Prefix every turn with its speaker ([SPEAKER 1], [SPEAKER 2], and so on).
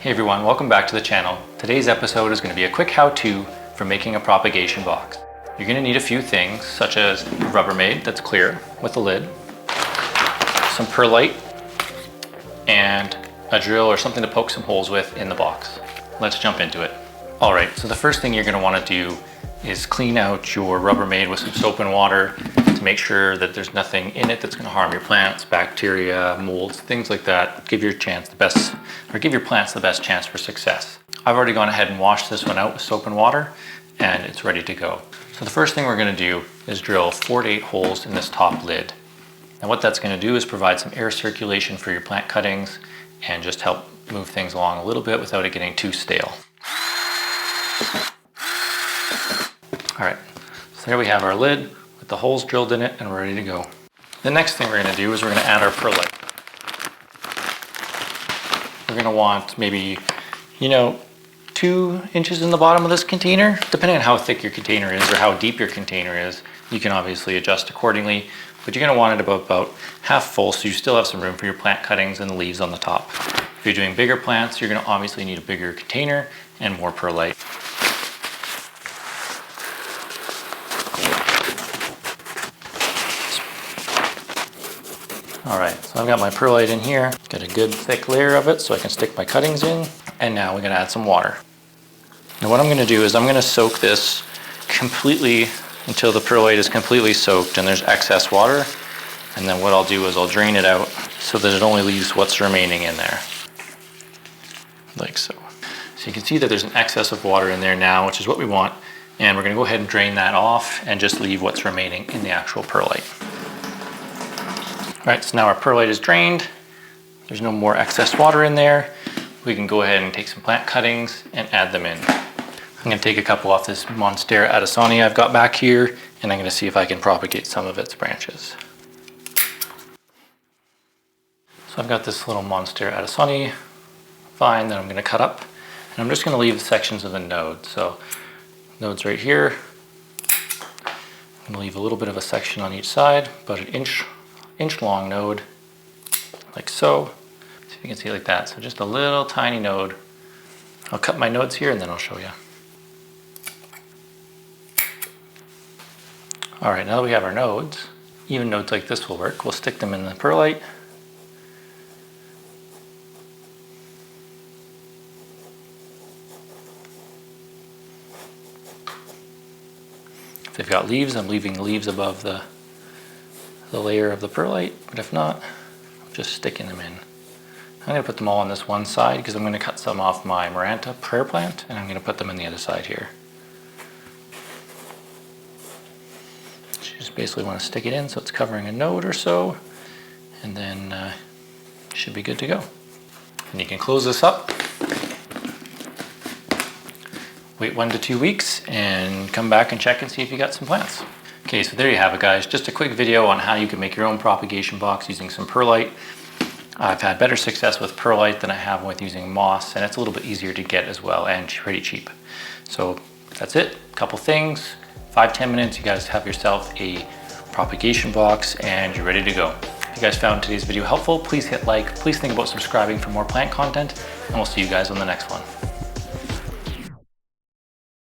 [SPEAKER 1] Hey everyone, welcome back to the channel. Today's episode is going to be a quick how-to for making a propagation box. You're going to need a few things such as Rubbermaid that's clear with a lid, some perlite, and a drill or something to poke some holes with in the box. Let's jump into it. Alright, so the first thing you're going to want to do is clean out your Rubbermaid with some soap and water to make sure that there's nothing in it that's going to harm your plants, bacteria, molds, things like that. Give your plants the best chance for success. I've already gone ahead and washed this one out with soap and water, and it's ready to go. So the first thing we're going to do is drill 4 to 8 holes in this top lid. And what that's going to do is provide some air circulation for your plant cuttings and just help move things along a little bit without it getting too stale. Alright, so there we have our lid with the holes drilled in it and we're ready to go. The next thing we're going to do is we're going to add our perlite. We're going to want maybe, 2 inches in the bottom of this container. Depending on how thick your container is or how deep your container is, you can obviously adjust accordingly, but you're going to want it about half full so you still have some room for your plant cuttings and the leaves on the top. If you're doing bigger plants, you're going to obviously need a bigger container and more perlite. Alright, so I've got my perlite in here, got a good thick layer of it so I can stick my cuttings in, and now we're going to add some water. Now what I'm going to do is I'm going to soak this completely until the perlite is completely soaked and there's excess water, and then what I'll do is I'll drain it out so that it only leaves what's remaining in there, like so. So you can see that there's an excess of water in there now, which is what we want, and we're going to go ahead and drain that off and just leave what's remaining in the actual perlite. Alright, so now our perlite is drained. There's no more excess water in there. We can go ahead and take some plant cuttings and add them in. I'm going to take a couple off this Monstera Addisoni I've got back here, and I'm going to see if I can propagate some of its branches. So I've got this little Monstera Addisoni vine that I'm going to cut up, and I'm just going to leave the sections of the node. So nodes right here. I'm going to leave a little bit of a section on each side, about an inch long node, like so. See if you can see it like that. So just a little tiny node. I'll cut my nodes here and then I'll show you. Alright, now that we have our nodes, even nodes like this will work. We'll stick them in the perlite. If they've got leaves, I'm leaving leaves above the layer of the perlite, but if not, I'm just sticking them in. I'm going to put them all on this one side because I'm going to cut some off my Maranta prayer plant and I'm going to put them on the other side here. So you just basically want to stick it in so it's covering a node or so, and then you should be good to go. And you can close this up, wait 1 to 2 weeks, and come back and check and see if you got some plants. Okay, so there you have it, guys. Just a quick video on how you can make your own propagation box using some perlite. I've had better success with perlite than I have with using moss, and it's a little bit easier to get as well and pretty cheap. So that's it. A couple things. 5-10 minutes, you guys have yourself a propagation box and you're ready to go. If you guys found today's video helpful, please hit like. Please think about subscribing for more plant content, and we'll see you guys on the next one.